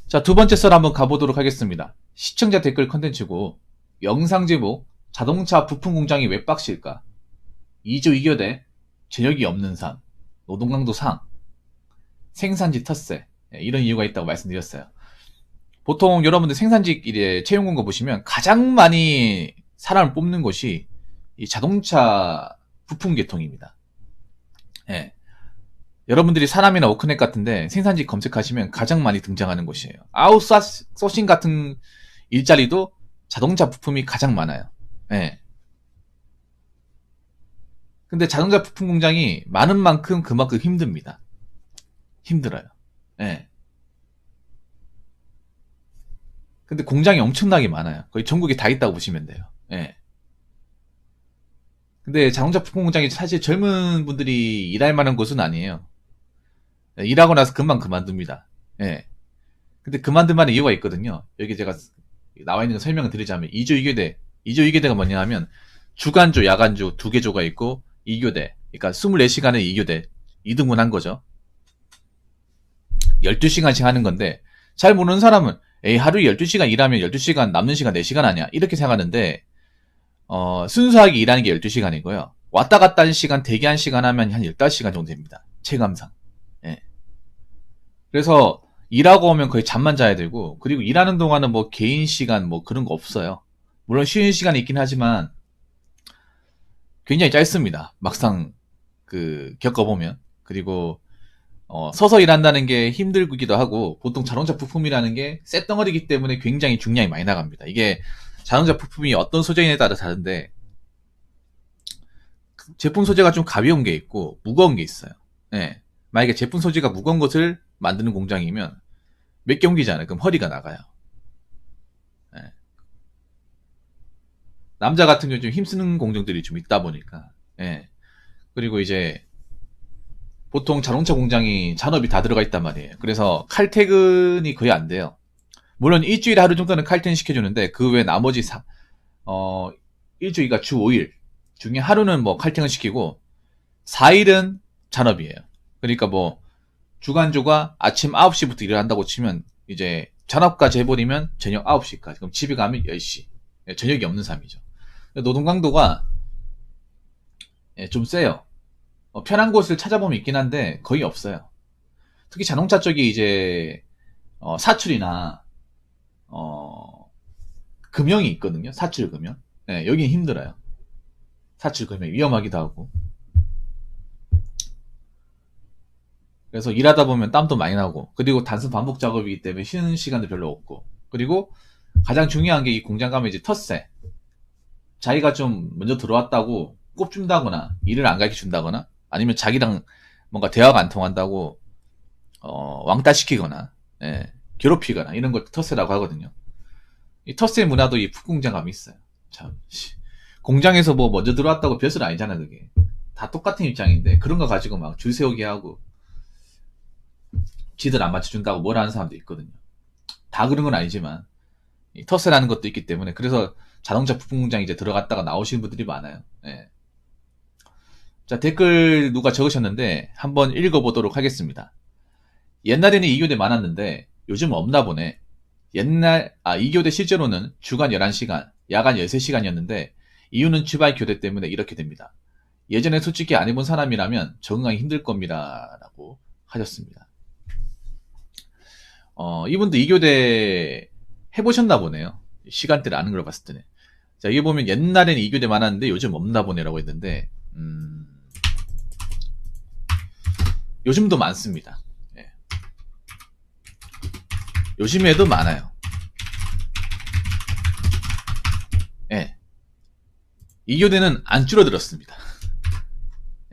자, 두 번째 썰 한번 가보도록 하겠습니다. 시청자 댓글 컨텐츠고 영상 제목 자동차 부품 공장이 왜 빡실까? 2조 2교대 전력이 없는 삶, 노동강도 상, 생산지 텃세, 이런 이유가 있다고 말씀드렸어요. 보통 여러분들 생산직 채용 공고 보시면 가장 많이 사람을 뽑는 곳이 이 자동차 부품 계통입니다. 예. 여러분들이 사람이나 워크넷 같은데 생산직 검색하시면 가장 많이 등장하는 곳이에요. 아웃소싱 같은 일자리도 자동차 부품이 가장 많아요. 예. 근데 자동차 부품 공장이 많은 만큼 그만큼 힘듭니다. 힘들어요. 예. 근데 공장이 엄청나게 많아요. 거의 전국에 다 있다고 보시면 돼요. 예. 근데 자동차 부품 공장이 사실 젊은 분들이 일할 만한 곳은 아니에요. 일하고 나서 금방 그만둡니다. 예. 근데 그만둘 만한 이유가 있거든요. 여기 제가 나와 있는 거 설명을 드리자면 2조 2교대. 2조 2교대가 뭐냐 하면 주간조, 야간조 두 개 조가 있고 2교대. 그러니까 24시간에 2교대. 2등분 한 거죠. 12시간씩 하는 건데 잘 모르는 사람은 에이, 하루에 12시간 일하면 12시간 남는 시간 4시간 아니야. 이렇게 생각하는데 순수하게 일하는 게 12시간이고요. 왔다 갔다 하는 시간, 대기한 시간 하면 한 15시간 정도 됩니다. 체감상. 예. 그래서 일하고 오면 거의 잠만 자야 되고, 그리고 일하는 동안은 뭐 개인 시간 뭐 그런 거 없어요. 물론 쉬는 시간이 있긴 하지만 굉장히 짧습니다. 막상 겪어보면. 그리고 서서 일한다는 게 힘들기도 하고, 보통 자동차 부품이라는 게 쇳덩어리이기 때문에 굉장히 중량이 많이 나갑니다. 이게 자동차 부품이 어떤 소재에 따라 다른데, 제품 소재가 좀 가벼운 게 있고 무거운 게 있어요. 예. 만약에 제품 소재가 무거운 것을 만드는 공장이면 몇 개 옮기잖아요. 그럼 허리가 나가요. 예. 남자 같은 경우 좀 힘쓰는 공정들이 좀 있다 보니까. 예. 그리고 이제 보통 자동차 공장이 잔업이 다 들어가 있단 말이에요. 그래서 칼퇴근이 거의 안 돼요. 물론 일주일에 하루 정도는 칼퇴근 시켜주는데 그 외 나머지 일주일가 주 5일 중에 하루는 뭐 칼퇴근 시키고 4일은 잔업이에요. 그러니까 뭐 주간조가 아침 9시부터 일을 한다고 치면 이제 잔업까지 해버리면 저녁 9시까지. 그럼 집에 가면 10시. 저녁이 없는 삶이죠. 노동 강도가 좀 세요. 편한 곳을 찾아보면 있긴 한데 거의 없어요. 특히 자동차 쪽이 이제 사출이나 금형이 있거든요. 사출 금형. 여기는 힘들어요. 사출 금형 위험하기도 하고. 그래서 일하다 보면 땀도 많이 나고, 그리고 단순 반복 작업이기 때문에 쉬는 시간도 별로 없고, 그리고 가장 중요한 게 이 공장 가면 이제 텃세. 자기가 좀 먼저 들어왔다고 꼽준다거나, 일을 안 가르쳐 준다거나, 아니면 자기랑 뭔가 대화가 안 통한다고, 왕따 시키거나, 괴롭히거나, 이런 걸 텃세라고 하거든요. 이 텃세 문화도 이 풋공장 가면 있어요. 참, 공장에서 뭐 먼저 들어왔다고 벼슬 아니잖아, 그게. 다 똑같은 입장인데, 그런 거 가지고 막 줄 세우게 하고, 지들 안 맞춰준다고 뭐라 하는 사람도 있거든요. 다 그런 건 아니지만 텃세라는 것도 있기 때문에 그래서 자동차 부품 공장 이제 들어갔다가 나오시는 분들이 많아요. 예. 자, 댓글 누가 적으셨는데 한번 읽어보도록 하겠습니다. 옛날에는 2교대 많았는데 요즘 없나 보네. 2교대 실제로는 주간 11시간, 야간 13시간이었는데 이유는 주말 교대 때문에 이렇게 됩니다. 예전에 솔직히 안 해본 사람이라면 적응하기 힘들 겁니다. 라고 하셨습니다. 이분도 2교대 해보셨나 보네요. 시간대를 아는 걸 봤을 때는. 자, 여기 보면 옛날에는 2교대 많았는데 요즘 없나 보네라고 했는데, 요즘도 많습니다. 예. 요즘에도 많아요. 예. 2교대는 안 줄어들었습니다.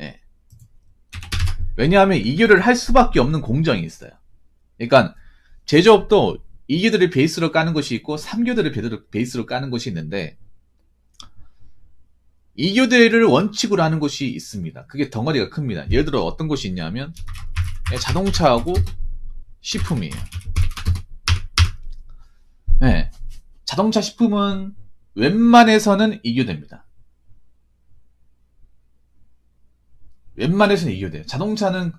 예. 왜냐하면 2교대를 할 수밖에 없는 공정이 있어요. 그러니까 제조업도 2교대를 베이스로 까는 것이 있고 3교대를 베이스로 까는 것이 있는데 2교대를 원칙으로 하는 곳이 있습니다. 그게 덩어리가 큽니다. 예를 들어 어떤 곳이 있냐면 자동차하고 식품이에요. 네. 자동차 식품은 웬만해서는 2교대입니다. 웬만해서는 2교대예요. 자동차는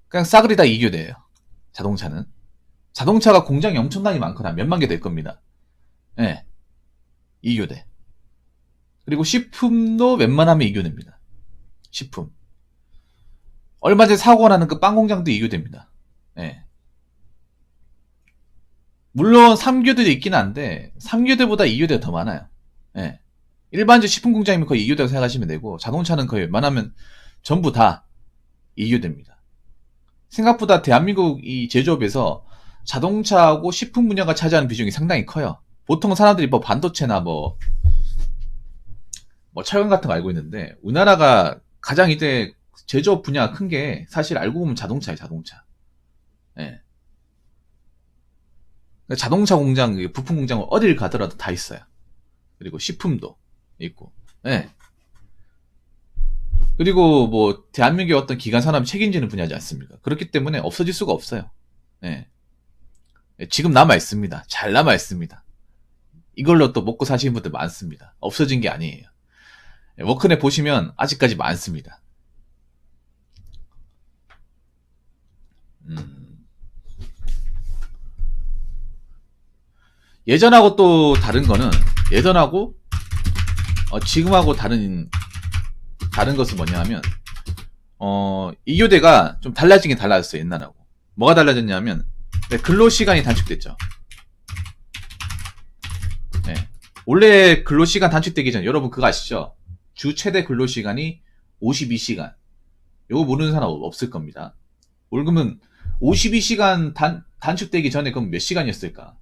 그냥 싸그리 다 2교대예요. 자동차는. 자동차가 공장이 엄청나게 많거나 몇만 개 될 겁니다. 예. 2교대. 그리고 식품도 웬만하면 2교대입니다. 식품. 얼마 전에 사고가 나는 그 빵 공장도 2교대입니다. 예. 물론 3교대도 있긴 한데 3교대보다 2교대가 더 많아요. 예. 일반적 식품 공장이면 거의 2교대라고 생각하시면 되고 자동차는 거의 웬만하면 전부 다 2교대입니다. 생각보다 대한민국 이 제조업에서 자동차하고 식품 분야가 차지하는 비중이 상당히 커요. 보통 사람들이 뭐 반도체나 뭐 철강 같은 거 알고 있는데 우리나라가 가장 이제 제조업 분야가 큰 게 사실 알고 보면 자동차예요. 자동차. 예. 자동차 공장, 부품 공장 어딜 가더라도 다 있어요. 그리고 식품도 있고. 예. 그리고 뭐 대한민국의 어떤 기간 산업이 책임지는 분야지 않습니까? 그렇기 때문에 없어질 수가 없어요. 예. 지금 남아 있습니다. 잘 남아 있습니다. 이걸로 또 먹고 사시는 분들 많습니다. 없어진 게 아니에요. 워크넷 보시면 아직까지 많습니다. 예전하고 또 다른 거는 예전하고 지금하고 다른 것은 뭐냐면 2교대가 좀 달라지긴 달라졌어요. 옛날하고. 뭐가 달라졌냐면 근로시간이 단축됐죠. 네. 원래 근로시간 단축되기 전에 여러분 그거 아시죠? 주 최대 근로시간이 52시간. 요거 모르는 사람 없을 겁니다. 그러면 52시간 단축되기 전에 그럼 몇 시간이었을까?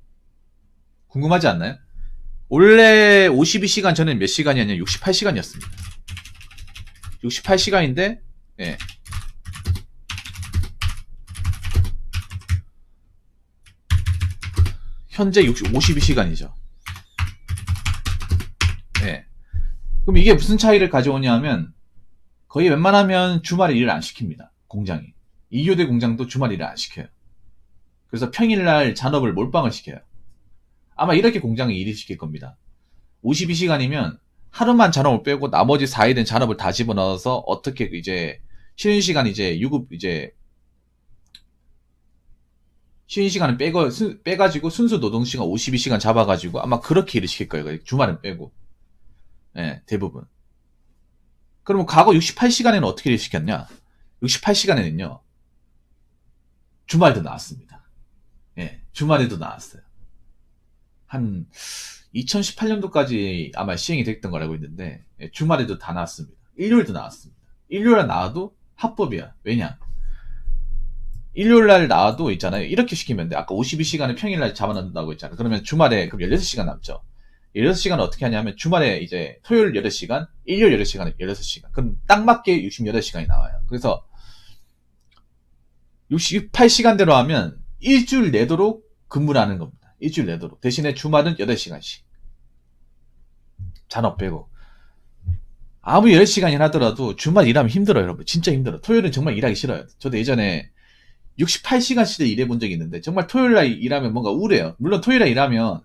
궁금하지 않나요? 원래 52시간 전에 몇 시간이었냐? 68시간이었습니다. 68시간인데 예. 현재 52시간이죠. 예. 그럼 이게 무슨 차이를 가져오냐면 거의 웬만하면 주말에 일을 안 시킵니다. 공장이. 2교대 공장도 주말 일을 안 시켜요. 그래서 평일날 잔업을 몰빵을 시켜요. 아마 이렇게 공장이 일을 시킬 겁니다. 52시간이면 하루만 잔업을 빼고 나머지 4일은 잔업을 다 집어넣어서 어떻게 이제 쉬는 시간 이제 유급 이제 쉬는 시간을 빼가지고 순수 노동시간 52시간 잡아가지고 아마 그렇게 일을 시킬 거예요. 주말은 빼고. 예, 대부분. 그러면 과거 68시간에는 어떻게 일을 시켰냐? 68시간에는요, 주말도 나왔습니다. 예, 주말에도 나왔어요. 한 2018년도까지 아마 시행이 됐던 걸 알고 있는데, 예, 주말에도 다 나왔습니다. 일요일도 나왔습니다. 일요일에 나와도 합법이야. 왜냐? 일요일날 나와도 있잖아요. 이렇게 시키면 돼. 아까 52시간을 평일날 잡아놓는다고 했잖아요. 그러면 주말에 그럼 16시간 남죠. 16시간을 어떻게 하냐면 주말에 이제 토요일 8시간, 일요일 8시간에 16시간. 그럼 딱 맞게 68시간이 나와요. 그래서 68시간대로 하면 일주일 내도록 근무를 하는 겁니다. 일주일 내도록. 대신에 주말은 8시간씩. 잔업 빼고. 아무리 10시간이나 하더라도 주말 일하면 힘들어요, 여러분. 진짜 힘들어요. 토요일은 정말 일하기 싫어요. 저도 예전에 68시간씩 일해본 적이 있는데 정말 토요일날 일하면 뭔가 우울해요. 물론 토요일날 일하면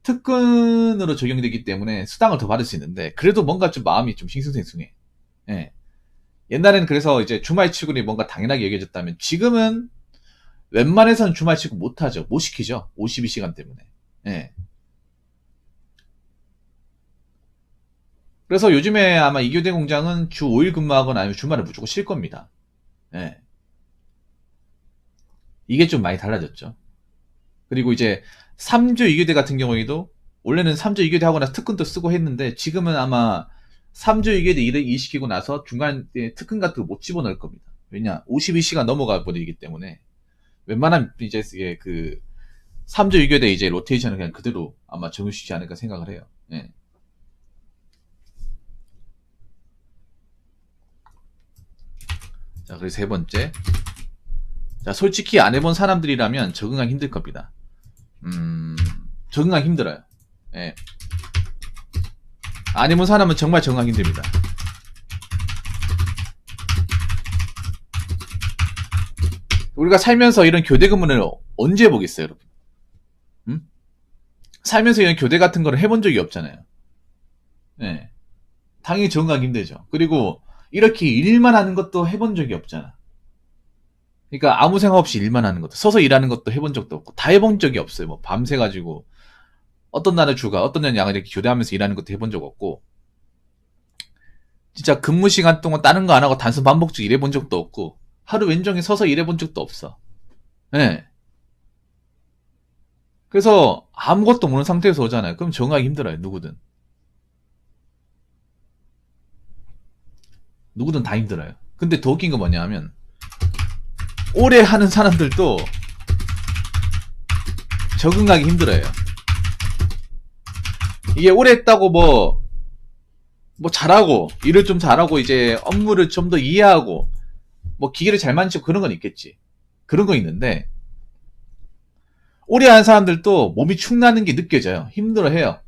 특근으로 적용되기 때문에 수당을 더 받을 수 있는데 그래도 뭔가 좀 마음이 좀 싱숭생숭해. 예. 옛날에는 그래서 이제 주말 출근이 뭔가 당연하게 여겨졌다면 지금은 웬만해서는 주말 출근 못하죠. 못 시키죠. 52시간 때문에. 예. 그래서 요즘에 아마 이교대 공장은 주 5일 근무하거나 아니면 주말에 무조건 쉴 겁니다. 예. 이게 좀 많이 달라졌죠. 그리고 이제 3주 2교대 같은 경우에도 원래는 3주 2교대 하고 나서 특근도 쓰고 했는데 지금은 아마 3주 2교대 일을 이시키고 나서 중간에 특근 같은 거 못 집어넣을 겁니다. 왜냐? 52시간 넘어가 버리기 때문에 웬만하면 이제 그 3주 2교대 이제 로테이션을 그냥 그대로 아마 적용시키지 않을까 생각을 해요. 예. 자, 그리고 세 번째. 자, 솔직히 안 해본 사람들이라면 적응하기 힘들 겁니다. 적응하기 힘들어요. 예. 안 해본 사람은 정말 적응하기 힘듭니다. 우리가 살면서 이런 교대 근무를 언제 해보겠어요, 여러분? 살면서 이런 교대 같은 거를 해본 적이 없잖아요. 예. 당연히 적응하기 힘들죠. 그리고 이렇게 일만 하는 것도 해본 적이 없잖아. 그러니까 아무 생각 없이 일만 하는 것도, 서서 일하는 것도 해본 적도 없고, 다 해본 적이 없어요. 뭐 밤새 가지고 어떤 날은 주가, 어떤 날은 양을 이렇게 교대하면서 일하는 것도 해본 적 없고, 진짜 근무 시간 동안 다른 거 안 하고 단순 반복적 일해본 적도 없고, 하루 왼종일 서서 일해본 적도 없어. 예. 그래서 아무것도 모르는 상태에서 오잖아요. 그럼 적응하기 힘들어요. 누구든. 누구든 다 힘들어요. 근데 더 웃긴 건 뭐냐 하면, 오래 하는 사람들도 적응하기 힘들어요. 이게 오래 했다고 뭐 잘하고, 일을 좀 잘하고, 이제 업무를 좀 더 이해하고, 뭐 기계를 잘 만지고 그런 건 있겠지. 그런 거 있는데, 오래 하는 사람들도 몸이 축나는 게 느껴져요. 힘들어 해요.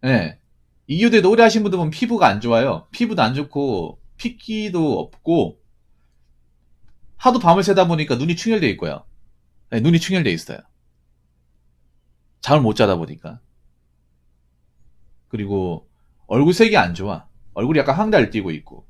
예. 이교대도 오래 하신 분들 보면 피부가 안 좋아요. 피부도 안 좋고, 핏기도 없고, 하도 밤을 새다 보니까 눈이 충혈돼 있고요. 네, 눈이 충혈돼 있어요. 잠을 못 자다 보니까. 그리고 얼굴색이 안 좋아. 얼굴이 약간 황달 띄고 있고.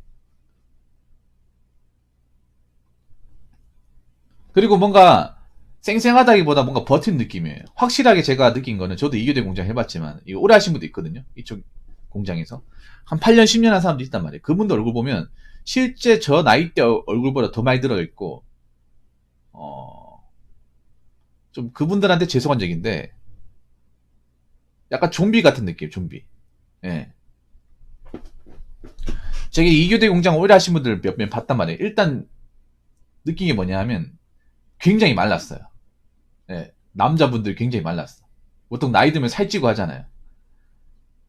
그리고 뭔가 쌩쌩하다기보다 뭔가 버틴 느낌이에요. 확실하게 제가 느낀 거는, 저도 이교대 공장 해봤지만, 이거 오래 하신 분도 있거든요. 이쪽 공장에서. 한 8년, 10년 한 사람도 있단 말이에요. 그분들 얼굴 보면 실제 저 나이 때 얼굴보다 더 많이 들어있고, 어, 좀 그분들한테 죄송한 얘기인데, 약간 좀비 같은 느낌, 좀비. 예. 제가 이교대 공장 오래 하신 분들 몇 명 봤단 말이에요. 일단 느낀 게 뭐냐 하면 굉장히 말랐어요. 예. 남자분들 굉장히 말랐어. 보통 나이 들면 살찌고 하잖아요.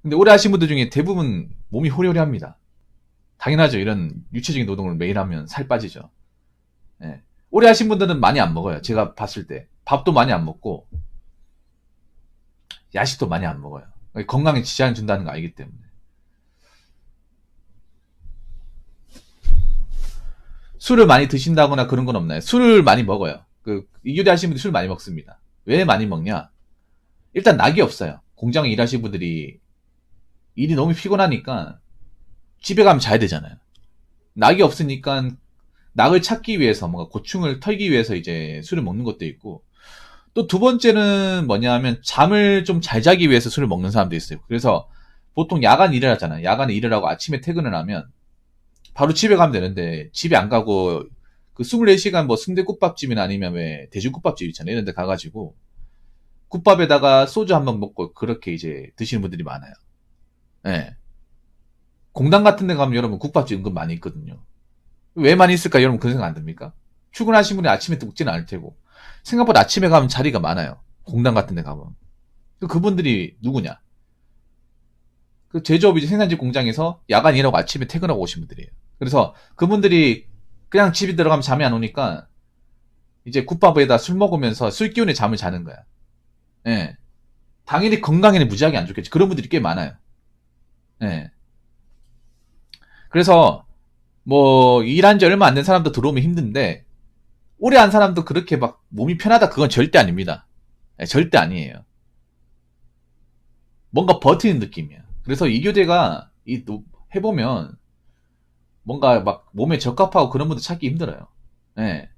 근데 오래 하신 분들 중에 대부분 몸이 호리호리합니다. 당연하죠. 이런 유체적인 노동을 매일 하면 살 빠지죠. 예. 오래 하신 분들은 많이 안 먹어요. 제가 봤을 때. 밥도 많이 안 먹고, 야식도 많이 안 먹어요. 건강에 지장을 준다는 거 알기 때문에. 술을 많이 드신다거나 그런 건 없나요? 술을 많이 먹어요. 이교대 하시는 분들이 술 많이 먹습니다. 왜 많이 먹냐? 일단 낙이 없어요. 공장에 일하시는 분들이 일이 너무 피곤하니까 집에 가면 자야 되잖아요. 낙이 없으니까 낙을 찾기 위해서, 뭔가 고충을 털기 위해서 이제 술을 먹는 것도 있고, 또 두 번째는 뭐냐 하면 잠을 좀 잘 자기 위해서 술을 먹는 사람도 있어요. 그래서 보통 야간 일을 하잖아요. 야간에 일을 하고 아침에 퇴근을 하면 바로 집에 가면 되는데, 집에 안 가고 그 24시간 뭐 순대국밥집이나 아니면 왜 돼지국밥집 있잖아요. 이런 데 가가지고 국밥에다가 소주 한 번 먹고 그렇게 이제 드시는 분들이 많아요. 예. 공당 같은 데 가면 여러분 국밥집 은근 많이 있거든요. 왜 많이 있을까 여러분 그런 생각 안 듭니까? 출근하신 분이 아침에 또 먹지는 않을 테고, 생각보다 아침에 가면 자리가 많아요. 공당 같은 데 가면. 그분들이 누구냐? 그 제조업 이제 생산직 공장에서 야간 일하고 아침에 퇴근하고 오신 분들이에요. 그래서 그분들이 그냥 집에 들어가면 잠이 안 오니까 이제 국밥에다 술 먹으면서 술 기운에 잠을 자는 거야. 예. 당연히 건강에는 무지하게 안 좋겠지. 그런 분들이 꽤 많아요. 예. 그래서 뭐 일한 지 얼마 안 된 사람도 들어오면 힘든데, 오래 한 사람도 그렇게 막 몸이 편하다 그건 절대 아닙니다. 예, 절대 아니에요. 뭔가 버티는 느낌이야. 그래서 이교대가 해보면 뭔가 막 몸에 적합하고 그런 분들 찾기 힘들어요. 예.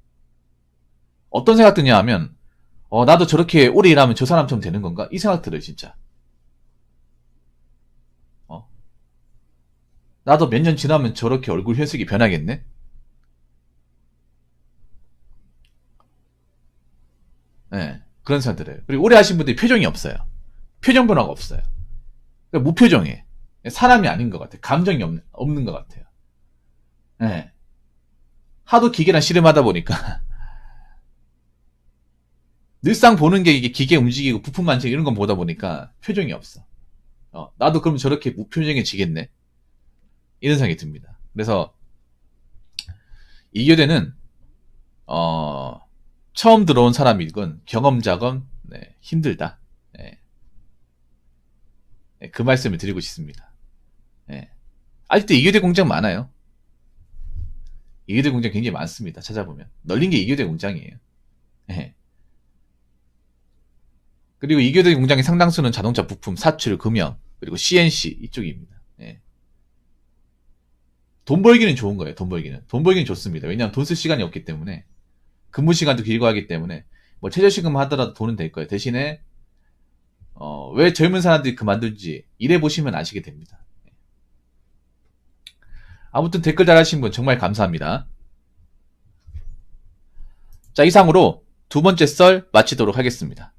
어떤 생각 드냐 하면, 나도 저렇게 오래 일하면 저 사람처럼 되는 건가? 이 생각 들어요, 진짜. 어? 나도 몇 년 지나면 저렇게 얼굴 혈색이 변하겠네? 예. 그런 생각 들어요. 그리고 오래 하신 분들이 표정이 없어요. 표정 변화가 없어요. 그러니까 무표정해. 사람이 아닌 것 같아요. 감정이 없는 것 같아요. 예. 하도 기계랑 씨름하다 보니까 늘상 보는 게 이게 기계 움직이고 부품 만지고 이런 건 보다 보니까 표정이 없어. 나도 그럼 저렇게 무표정해지겠네? 이런 생각이 듭니다. 그래서 이교대는 처음 들어온 사람이건 경험자건 힘들다. 예. 그 말씀을 드리고 싶습니다. 예. 아직도 이교대 공장 많아요. 이교대 공장 굉장히 많습니다. 찾아보면 널린 게 이교대 공장이에요. 예. 그리고 이교대 공장의 상당수는 자동차 부품, 사출, 금형, 그리고 CNC 이쪽입니다. 예. 돈 벌기는 좋은 거예요. 돈 벌기는 좋습니다. 왜냐하면 돈 쓸 시간이 없기 때문에. 근무 시간도 길고 하기 때문에 뭐 최저시급 하더라도 돈은 될 거예요. 대신에 왜 젊은 사람들이 그만두지 일해보시면 아시게 됩니다. 아무튼 댓글 달아주신 분 정말 감사합니다. 자, 이상으로 두 번째 썰 마치도록 하겠습니다.